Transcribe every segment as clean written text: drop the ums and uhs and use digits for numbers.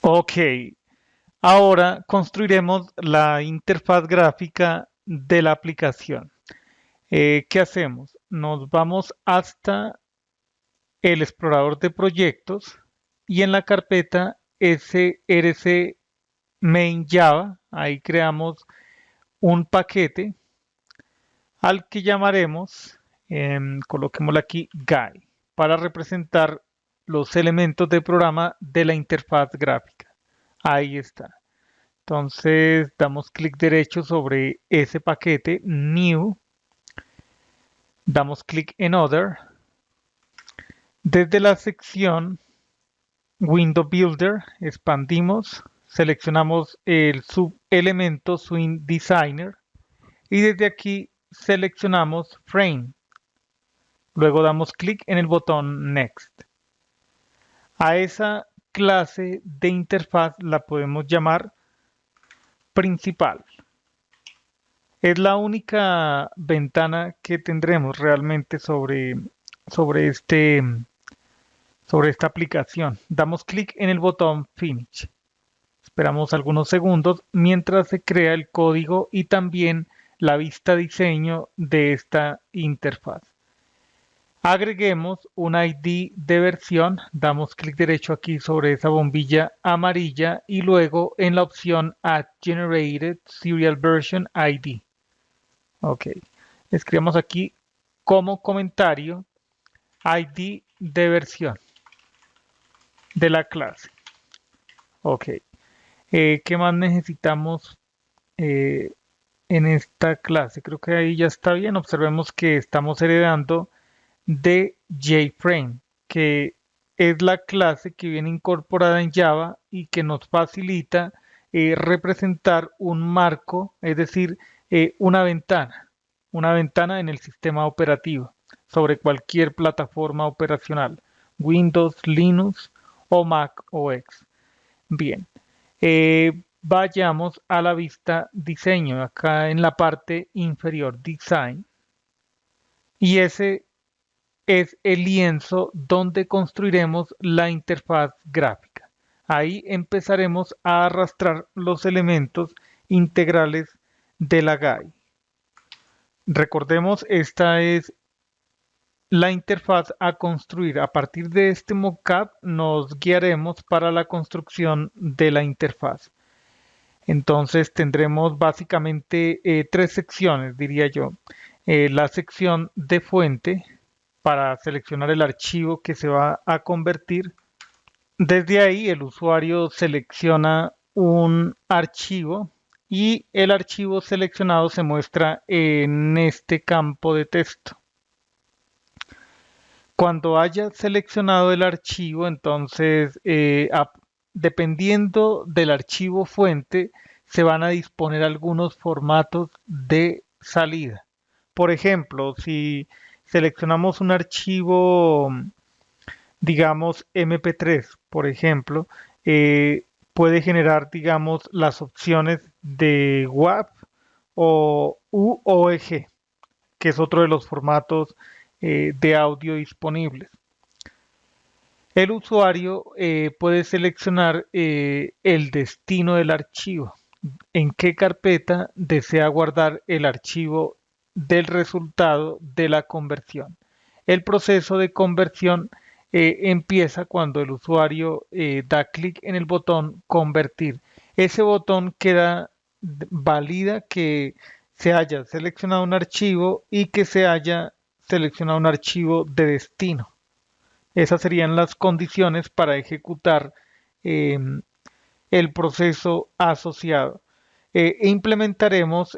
Ok, ahora construiremos la interfaz gráfica de la aplicación. ¿Qué hacemos? Nos vamos hasta el explorador de proyectos y en la carpeta src main java, ahí creamos un paquete al que llamaremos, coloquémosle aquí guy, para representar los elementos del programa de la interfaz gráfica. Ahí está. Entonces damos clic derecho sobre ese paquete, New, damos clic en Other. Desde la sección Window Builder expandimos, seleccionamos el subelemento Swing Designer y desde aquí seleccionamos Frame. Luego damos clic en el botón Next. A esa clase de interfaz la podemos llamar principal. Es la única ventana que tendremos realmente sobre, este, sobre esta aplicación. Damos clic en el botón Finish. Esperamos algunos segundos mientras se crea el código y también la vista diseño de esta interfaz. Agreguemos un ID de versión, damos clic derecho aquí sobre esa bombilla amarilla y luego en la opción Add Generated Serial Version ID. Ok, escribamos aquí como comentario ID de versión de la clase. Ok, ¿qué más necesitamos eh, en esta clase? Creo que ahí ya está bien. Observemos que estamos heredando de JFrame, que es la clase que viene incorporada en Java y que nos facilita representar un marco, es decir, una ventana en el sistema operativo sobre cualquier plataforma operacional, Windows, Linux o Mac OS. Bien, vayamos a la vista diseño, acá en la parte inferior, Design, y ese es el lienzo donde construiremos la interfaz gráfica. Ahí empezaremos a arrastrar los elementos integrales de la GUI. Recordemos, esta es la interfaz a construir. A partir de este mockup nos guiaremos para la construcción de la interfaz. Entonces tendremos básicamente tres secciones, diría yo. La sección de fuente, para seleccionar el archivo que se va a convertir. Desde ahí el usuario selecciona un archivo y el archivo seleccionado se muestra en este campo de texto. Cuando haya seleccionado el archivo, entonces, dependiendo del archivo fuente, se van a disponer algunos formatos de salida. Por ejemplo, si seleccionamos un archivo, digamos, MP3, por ejemplo, puede generar, digamos, las opciones de WAV o UOG, que es otro de los formatos de audio disponibles. El usuario puede seleccionar el destino del archivo, en qué carpeta desea guardar el archivo del resultado de la conversión. El proceso de conversión empieza cuando el usuario da clic en el botón convertir. Ese botón valida que se haya seleccionado un archivo y que se haya seleccionado un archivo de destino. Esas serían las condiciones para ejecutar eh, el proceso asociado. Implementaremos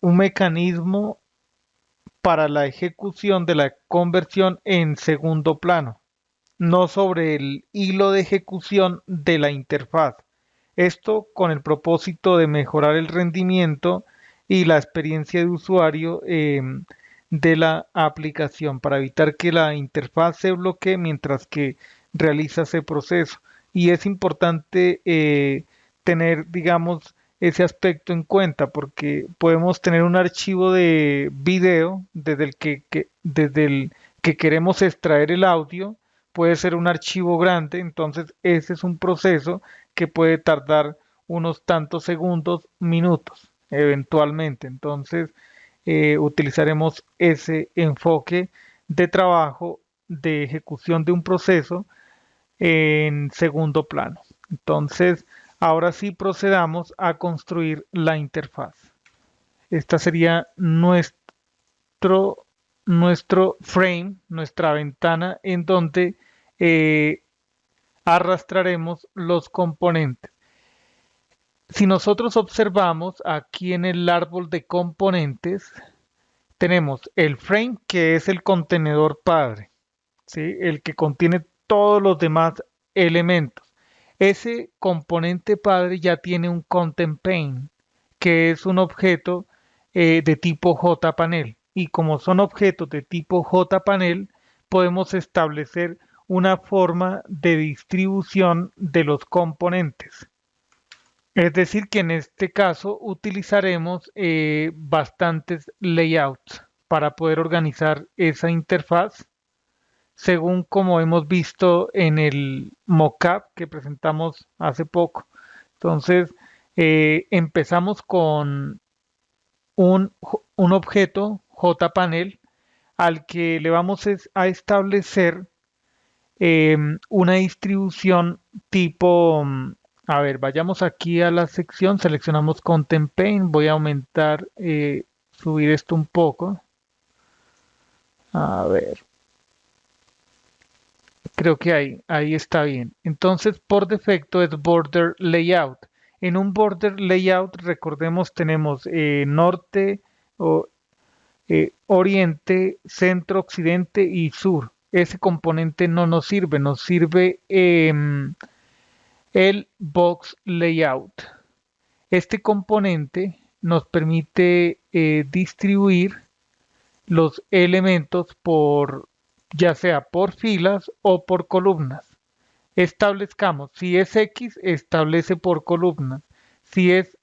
un mecanismo para la ejecución de la conversión en segundo plano, no sobre el hilo de ejecución de la interfaz. Esto con el propósito de mejorar el rendimiento y la experiencia de usuario de la aplicación para evitar que la interfaz se bloquee mientras que realiza ese proceso. Y es importante tener, digamos, ese aspecto en cuenta porque podemos tener un archivo de video desde el que queremos extraer el audio, puede ser un archivo grande, entonces ese es un proceso que puede tardar unos tantos segundos, minutos, eventualmente. Entonces, utilizaremos ese enfoque de trabajo de ejecución de un proceso en segundo plano. Entonces, ahora sí procedamos a construir la interfaz. Esta sería nuestro frame, nuestra ventana en donde eh, arrastraremos los componentes. Si nosotros observamos aquí en el árbol de componentes, tenemos el frame, que es el contenedor padre, ¿sí? El que contiene todos los demás elementos. Ese componente padre ya tiene un content pane, que es un objeto de tipo JPanel. Y como son objetos de tipo JPanel, podemos establecer una forma de distribución de los componentes. Es decir, que en este caso utilizaremos bastantes layouts para poder organizar esa interfaz según como hemos visto en el mockup que presentamos hace poco. Entonces, empezamos con un objeto JPanel al que le vamos a establecer una distribución tipo, a ver, vayamos aquí a la sección, seleccionamos Content Pane, voy a aumentar, subir esto un poco. A ver, creo que ahí está bien. Entonces, por defecto es Border Layout. En un Border Layout, recordemos, tenemos norte, o, oriente, centro, occidente y sur. Ese componente no nos sirve el Box Layout. Este componente nos permite distribuir los elementos por, ya sea por filas o por columnas. Establezcamos, si es X, establece por columnas. Si es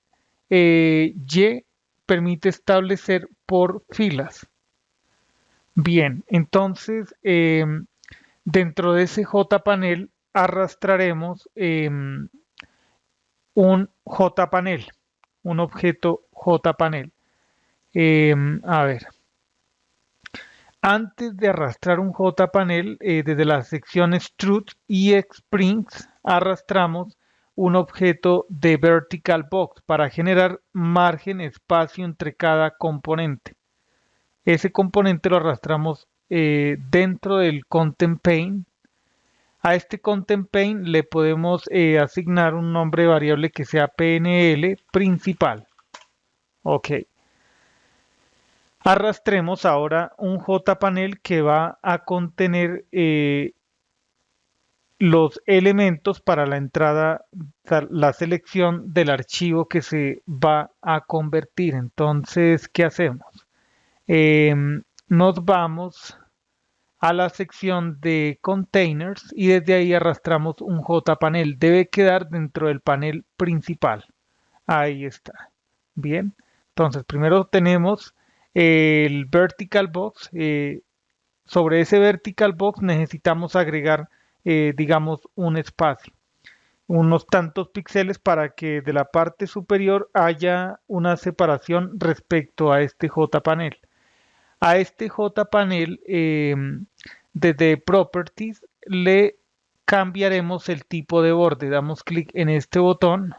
Y, permite establecer por filas. Bien, entonces dentro de ese JPanel arrastraremos un JPanel, un objeto JPanel. A ver, antes de arrastrar un JPanel, desde las secciones Struct y Springs, arrastramos un objeto de Vertical Box para generar margen, espacio entre cada componente. Ese componente lo arrastramos dentro del Content Pane. A este Content Pane le podemos asignar un nombre de variable que sea PNL principal. Ok. Arrastremos ahora un JPanel que va a contener los elementos para la entrada, la selección del archivo que se va a convertir. Entonces, ¿qué hacemos? Nos vamos a la sección de containers y desde ahí arrastramos un JPanel. Debe quedar dentro del panel principal. Ahí está. Bien. Entonces, primero tenemos el vertical box. Sobre ese vertical box necesitamos agregar, digamos, un espacio, unos tantos píxeles para que de la parte superior haya una separación respecto a este JPanel. A este JPanel, desde Properties, le cambiaremos el tipo de borde. Damos clic en este botón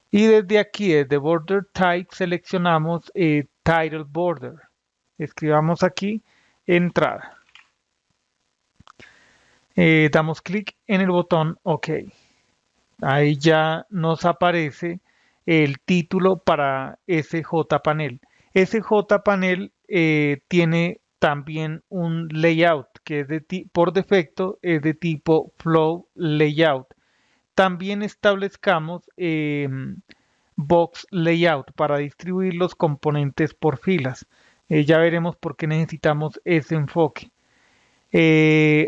y desde aquí, desde Border Type, seleccionamos Title Border. Escribamos aquí entrada. Damos clic en el botón OK. Ahí ya nos aparece el título para ese JPanel. Ese JPanel tiene también un layout que es por defecto es de tipo Flow Layout. También establezcamos Box Layout para distribuir los componentes por filas. Ya veremos por qué necesitamos ese enfoque.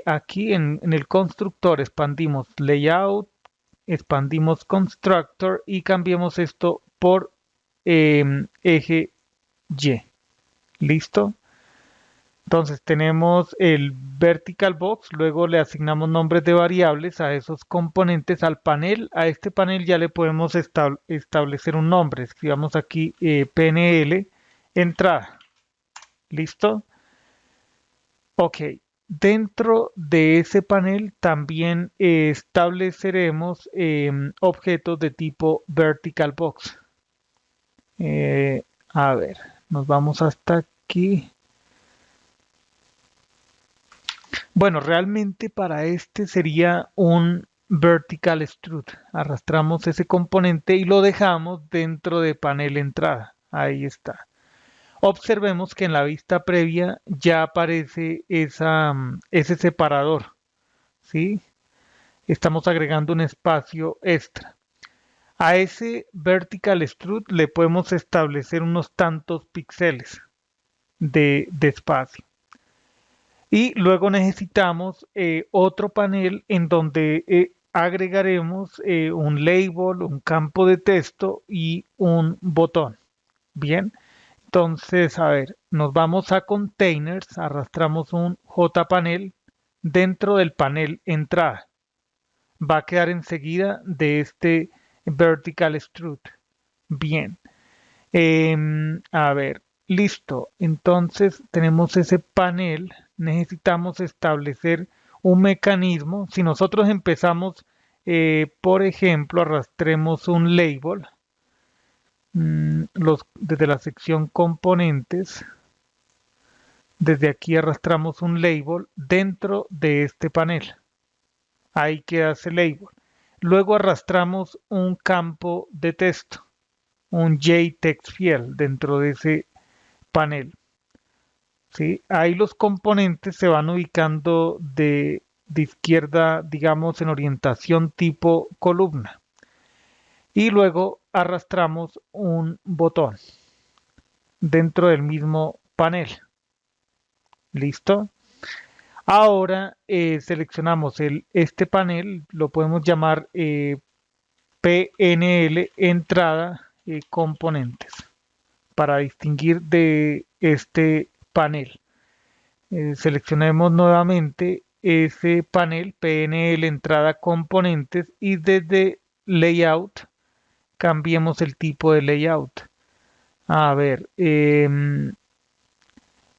Aquí en el constructor expandimos Layout, expandimos Constructor y cambiemos esto por eje Y. ¿Listo? Entonces tenemos el vertical box, luego le asignamos nombres de variables a esos componentes al panel. A este panel ya le podemos establecer un nombre. Escribamos aquí PNL entrada. ¿Listo? Ok. Dentro de ese panel también estableceremos objetos de tipo vertical box. A ver, nos vamos hasta aquí. Bueno, realmente para este sería un vertical extrude. Arrastramos ese componente y lo dejamos dentro de panel entrada. Ahí está. Observemos que en la vista previa ya aparece ese separador, ¿sí? Estamos agregando un espacio extra. A ese vertical extrude le podemos establecer unos tantos píxeles de espacio. Y luego necesitamos otro panel en donde agregaremos un label, un campo de texto y un botón. Bien, entonces, a ver, nos vamos a containers, arrastramos un JPanel dentro del panel entrada. Va a quedar enseguida de este vertical extrude. Bien. A ver, listo. Entonces tenemos ese panel. Necesitamos establecer un mecanismo. Si nosotros empezamos, por ejemplo, arrastremos un label desde la sección componentes. Desde aquí arrastramos un label dentro de este panel. Ahí queda ese label. Luego arrastramos un campo de texto, un JTextField dentro de ese panel. ¿Sí? Ahí los componentes se van ubicando de izquierda, digamos, en orientación tipo columna. Y luego arrastramos un botón dentro del mismo panel. ¿Listo? Ahora seleccionamos este panel, lo podemos llamar PNL entrada componentes para distinguir de este panel. Seleccionemos nuevamente ese panel PNL entrada componentes y desde layout cambiemos el tipo de layout. A ver,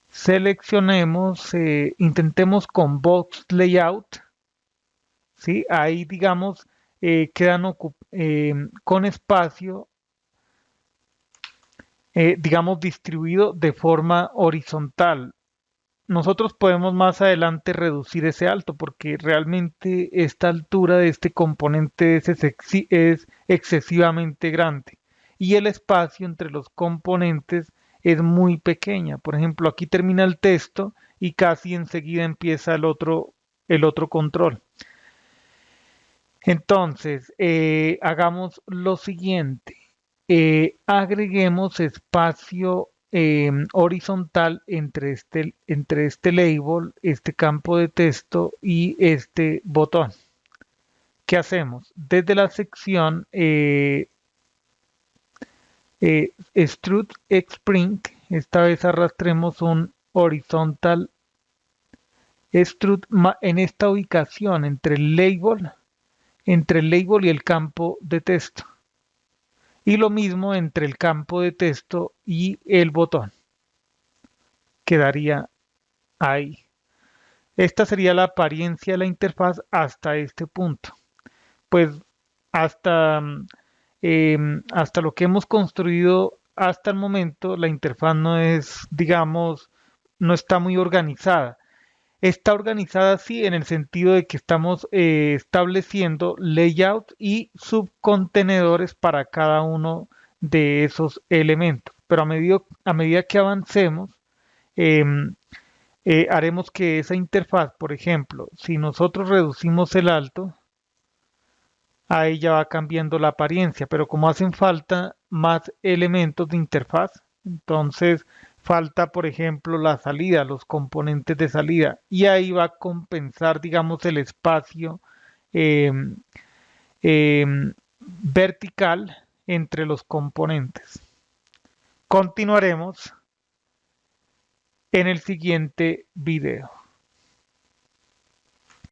seleccionemos, intentemos con box layout, ¿sí? Ahí digamos quedan con espacio, digamos distribuido de forma horizontal. Nosotros podemos más adelante reducir ese alto porque realmente esta altura de este componente es excesivamente grande y el espacio entre los componentes es muy pequeña. Por ejemplo, aquí termina el texto y casi enseguida empieza el otro control. Entonces, hagamos lo siguiente. Agreguemos espacio horizontal entre este label, este campo de texto y este botón. ¿Qué hacemos? Desde la sección Extrude Xprint, esta vez arrastremos un horizontal extrude en esta ubicación entre el label y el campo de texto. Y lo mismo entre el campo de texto y el botón. Quedaría ahí. Esta sería la apariencia de la interfaz hasta este punto. Pues hasta, hasta lo que hemos construido hasta el momento, la interfaz no es, digamos, no está muy organizada. Está organizada así en el sentido de que estamos estableciendo layout y subcontenedores para cada uno de esos elementos. Pero a medida que avancemos, em, haremos que esa interfaz, por ejemplo, si nosotros reducimos el alto, ahí ya va cambiando la apariencia, pero como hacen falta más elementos de interfaz, entonces falta, por ejemplo, la salida, los componentes de salida, y ahí va a compensar, digamos, el espacio eh, vertical entre los componentes. Continuaremos en el siguiente video.